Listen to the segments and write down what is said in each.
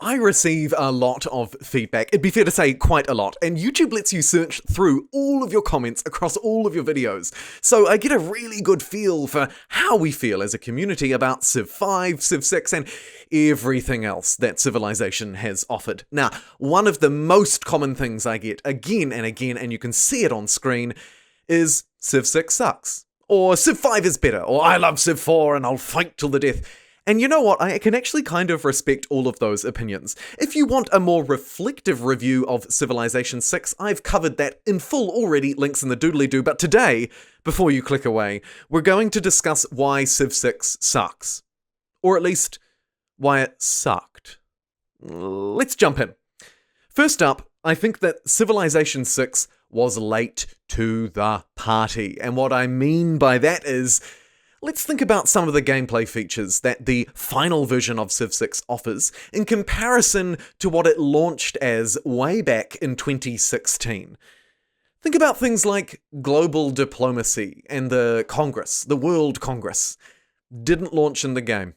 I receive a lot of feedback, it'd be fair to say quite a lot, and YouTube lets you search through all of your comments across all of your videos, so I get a really good feel for how we feel as a community about Civ 5, Civ 6, and everything else that Civilization has offered. Now, one of the most common things I get again and again, and you can see it on screen, is Civ 6 sucks, or Civ 5 is better, or I love Civ 4 and I'll fight till the death. And you know what, I can actually kind of respect all of those opinions. If you want a more reflective review of Civilization 6, I've covered that in full already, links in the doodly-doo, but today, before you click away, we're going to discuss why Civ 6 sucks. Or at least, why it sucked. Let's jump in. First up, I think that Civilization 6 was late to the party, and what I mean by that is, let's think about some of the gameplay features that the final version of Civ 6 offers in comparison to what it launched as way back in 2016. Think about things like global diplomacy and the Congress, the World Congress. Didn't launch in the game.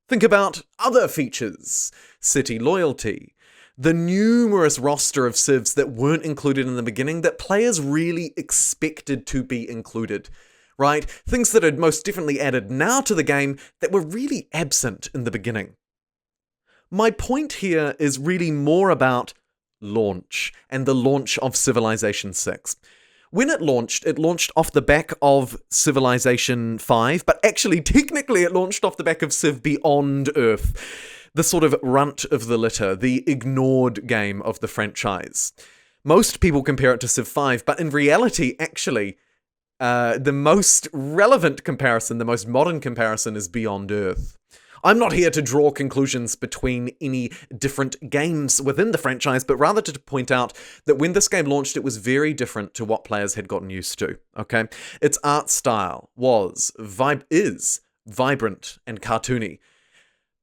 Think about other features, city loyalty, the numerous roster of civs that weren't included in the beginning that players really expected to be included. Right? Things that are most definitely added now to the game that were really absent in the beginning. My point here is really more about launch and the launch of Civilization 6. When it launched off the back of Civilization 5, but actually technically it launched off the back of Civ Beyond Earth, the sort of runt of the litter, the ignored game of the franchise. Most people compare it to Civ 5, but in reality, actually, the most relevant comparison, the most modern comparison is Beyond Earth. I'm not here to draw conclusions between any different games within the franchise, but rather to point out that when this game launched, it was very different to what players had gotten used to, okay? Its art style is vibrant and cartoony.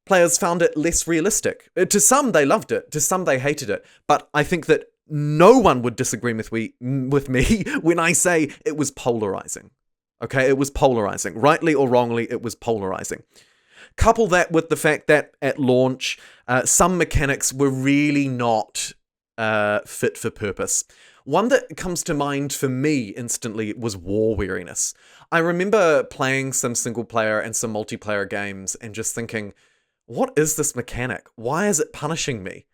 Players found it less realistic. To some, they loved it. To some, they hated it. But I think that no one would disagree with me when I say it was polarizing. Okay, it was polarizing. Rightly or wrongly, it was polarizing. Couple that with the fact that at launch, some mechanics were really not fit for purpose. One that comes to mind for me instantly was war weariness. I remember playing some single player and some multiplayer games and just thinking, what is this mechanic? Why is it punishing me?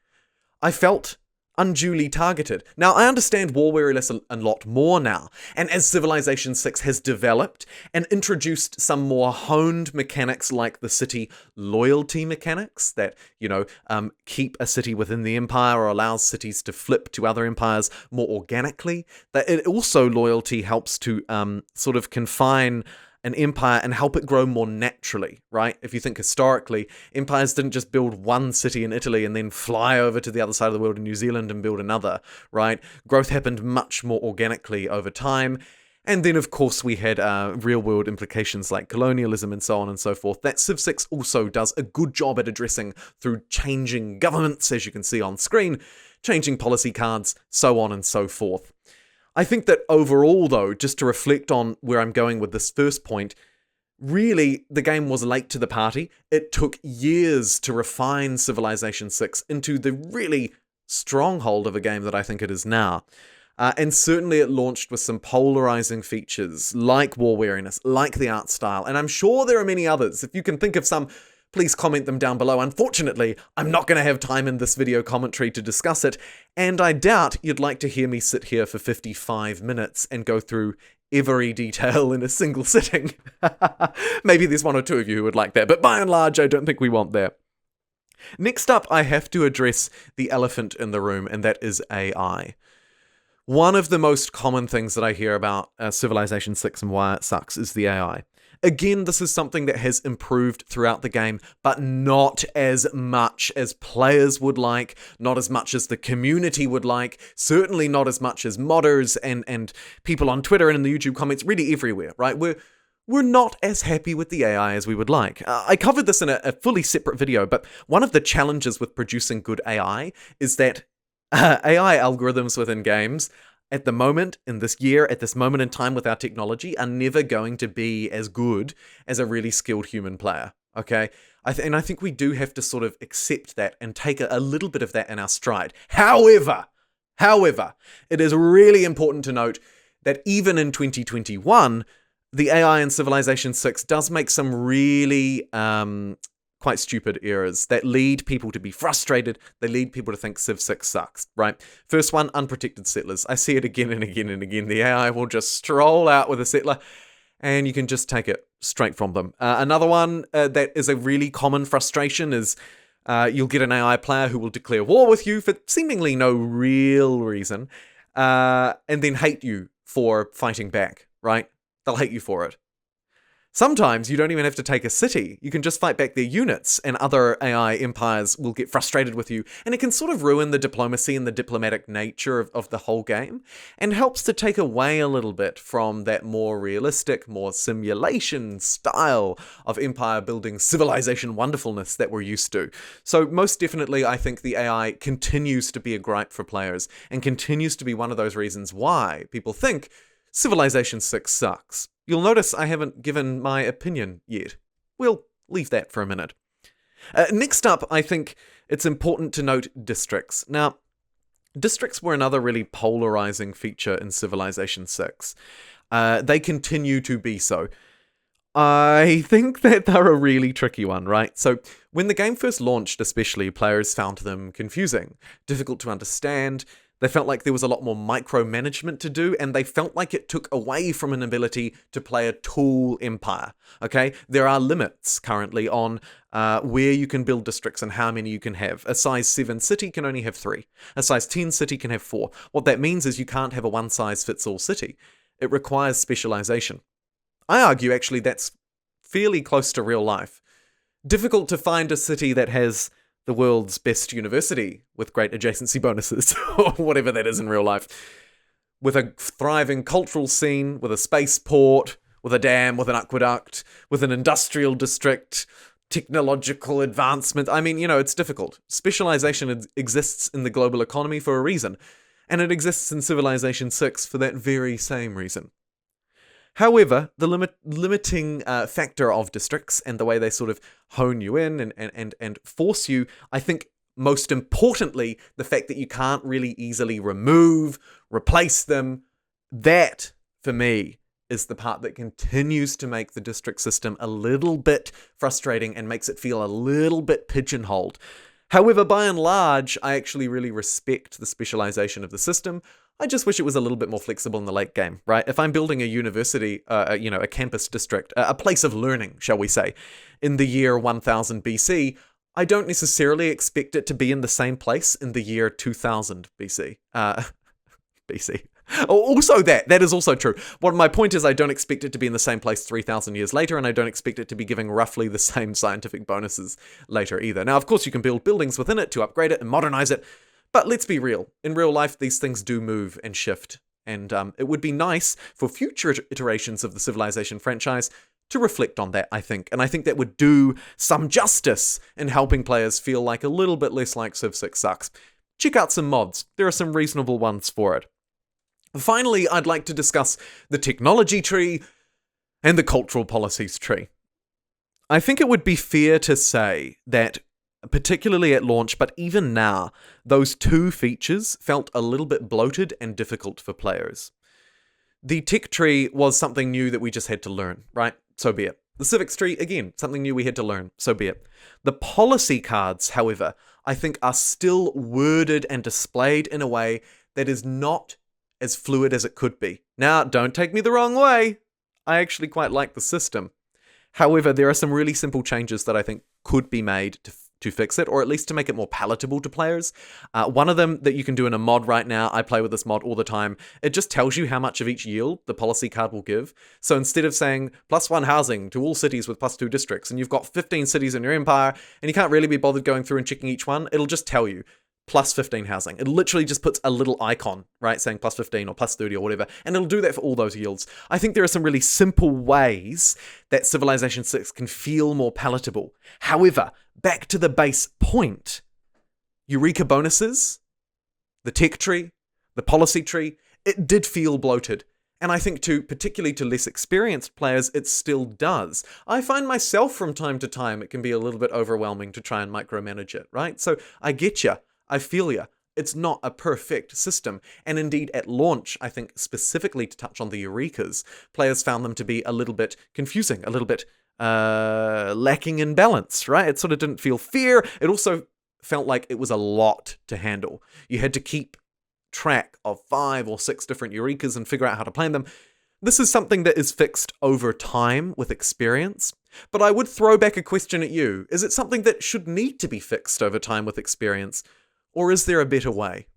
I felt unduly targeted. Now, I understand war weariness a lot more now, and as Civilization 6 has developed and introduced some more honed mechanics like the city loyalty mechanics that, keep a city within the empire or allows cities to flip to other empires more organically, that it also loyalty helps to sort of confine an empire and help it grow more naturally, right? If you think historically, empires didn't just build one city in Italy and then fly over to the other side of the world in New Zealand and build another, right? Growth happened much more organically over time. And then, of course, we had real-world implications like colonialism and so on and so forth. That Civ 6 also does a good job at addressing through changing governments, as you can see on screen, changing policy cards, so on and so forth. I think that overall, though, just to reflect on where I'm going with this first point, really, the game was late to the party. It took years to refine Civilization 6 into the really stronghold of a game that I think it is now. And certainly it launched with some polarizing features, like war weariness, like the art style, and I'm sure there are many others. If you can think of some, please comment them down below. Unfortunately, I'm not going to have time in this video commentary to discuss it, and I doubt you'd like to hear me sit here for 55 minutes and go through every detail in a single sitting. Maybe there's one or two of you who would like that, but by and large, I don't think we want that. Next up, I have to address the elephant in the room, and that is AI. One of the most common things that I hear about Civilization 6 and why it sucks is the AI. Again, this is something that has improved throughout the game, but not as much as players would like, not as much as the community would like, certainly not as much as modders and people on Twitter and in the YouTube comments, really everywhere, right? We're not as happy with the AI as we would like. I covered this in a fully separate video, but one of the challenges with producing good AI is that AI algorithms within games at the moment, in this year, at this moment in time with our technology, are never going to be as good as a really skilled human player, okay? And I think we do have to sort of accept that and take a little bit of that in our stride. However, it is really important to note that even in 2021, the AI in Civilization 6 does make some really quite stupid errors that lead people to be frustrated. They lead people to think Civ 6 sucks, right? First one, unprotected settlers. I see it again and again and again. The AI will just stroll out with a settler, and you can just take it straight from them. Another one that is a really common frustration is you'll get an AI player who will declare war with you for seemingly no real reason, and then hate you for fighting back, right? They'll hate you for it. Sometimes you don't even have to take a city. You can just fight back their units, and other AI empires will get frustrated with you, and it can sort of ruin the diplomacy and the diplomatic nature of the whole game, and helps to take away a little bit from that more realistic, more simulation style of empire building, civilization wonderfulness that we're used to. So most definitely, I think the AI continues to be a gripe for players, and continues to be one of those reasons why people think Civilization 6 sucks. You'll notice I haven't given my opinion yet. We'll leave that for a minute. Next up, I think it's important to note districts. Now, districts were another really polarizing feature in Civilization 6. They continue to be so. I think that they're a really tricky one, right? So, when the game first launched especially, players found them confusing, difficult to understand. They felt like there was a lot more micromanagement to do, and they felt like it took away from an ability to play a tool empire, okay? There are limits currently on where you can build districts and how many you can have. A size 7 city can only have 3. A size 10 city can have 4. What that means is you can't have a one-size-fits-all city. It requires specialization. I argue, actually, that's fairly close to real life. Difficult to find a city that has the world's best university with great adjacency bonuses, or whatever that is in real life, with a thriving cultural scene, with a spaceport, with a dam, with an aqueduct, with an industrial district, technological advancement. I mean, it's difficult. Specialization exists in the global economy for a reason, and it exists in Civilization 6 for that very same reason. However, the limiting factor of districts and the way they sort of hone you in and force you, I think most importantly, the fact that you can't really easily replace them, that, for me, is the part that continues to make the district system a little bit frustrating and makes it feel a little bit pigeonholed. However, by and large, I actually really respect the specialization of the system. I just wish it was a little bit more flexible in the late game, right? If I'm building a university, a campus district, a place of learning, shall we say, in the year 1000 BC, I don't necessarily expect it to be in the same place in the year 2000 BC. BC. Also that is also true. What my point is, I don't expect it to be in the same place 3,000 years later, and I don't expect it to be giving roughly the same scientific bonuses later either. Now, of course, you can build buildings within it to upgrade it and modernize it, but let's be real. In real life, these things do move and shift, and it would be nice for future iterations of the Civilization franchise to reflect on that, I think. And I think that would do some justice in helping players feel like a little bit less like Civ 6 sucks. Check out some mods. There are some reasonable ones for it. Finally, I'd like to discuss the technology tree and the cultural policies tree. I think it would be fair to say that, particularly at launch, but even now, those two features felt a little bit bloated and difficult for players. The tech tree was something new that we just had to learn, right? So be it. The civics tree, again, something new we had to learn, so be it. The policy cards, however, I think are still worded and displayed in a way that is not as fluid as it could be. Now, don't take me the wrong way. I actually quite like the system. However, there are some really simple changes that I think could be made to fix it, or at least to make it more palatable to players. One of them that you can do in a mod right now, I play with this mod all the time, it just tells you how much of each yield the policy card will give. So instead of saying +1 housing to all cities with +2 districts, and you've got 15 cities in your empire, and you can't really be bothered going through and checking each one, it'll just tell you +15 housing. It literally just puts a little icon, right, saying +15 or +30 or whatever, and it'll do that for all those yields. I think there are some really simple ways that Civilization 6 can feel more palatable. However, back to the base point, Eureka bonuses, the tech tree, the policy tree, it did feel bloated. And I think particularly to less experienced players, it still does. I find myself from time to time, it can be a little bit overwhelming to try and micromanage it, right? So I get ya. I feel ya. It's not a perfect system. And indeed, at launch, I think specifically to touch on the Eurekas, players found them to be a little bit confusing, a little bit lacking in balance, right? It sort of didn't feel fair. It also felt like it was a lot to handle. You had to keep track of 5 or 6 different Eurekas and figure out how to plan them. This is something that is fixed over time with experience, but I would throw back a question at you. Is it something that should need to be fixed over time with experience, or is there a better way?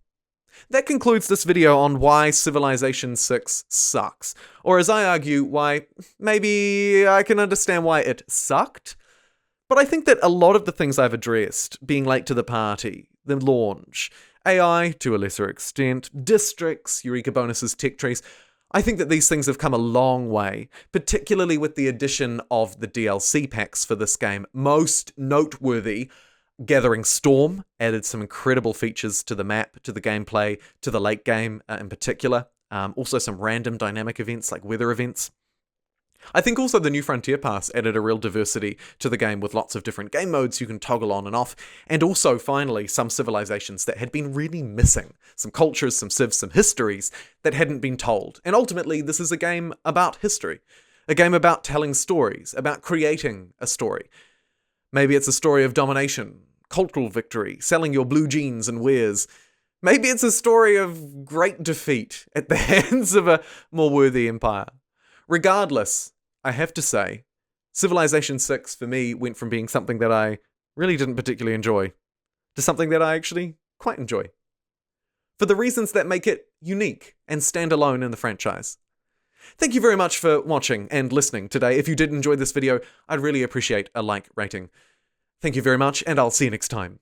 That concludes this video on why Civilization 6 sucks, or as I argue, why maybe I can understand why it sucked. But I think that a lot of the things I've addressed, being late to the party, the launch, AI to a lesser extent, districts, Eureka bonuses, tech trees, I think that these things have come a long way, particularly with the addition of the DLC packs for this game. Most noteworthy, Gathering Storm added some incredible features to the map, to the gameplay, to the late game in particular. Also some random dynamic events like weather events. I think also the New Frontier Pass added a real diversity to the game with lots of different game modes you can toggle on and off, and also, finally, some civilizations that had been really missing. Some cultures, some civs, some histories that hadn't been told. And ultimately, this is a game about history. A game about telling stories, about creating a story. Maybe it's a story of domination, cultural victory, selling your blue jeans and wares. Maybe it's a story of great defeat at the hands of a more worthy empire. Regardless, I have to say, Civilization 6 for me went from being something that I really didn't particularly enjoy to something that I actually quite enjoy. For the reasons that make it unique and stand alone in the franchise. Thank you very much for watching and listening today. If you did enjoy this video, I'd really appreciate a like rating. Thank you very much, and I'll see you next time.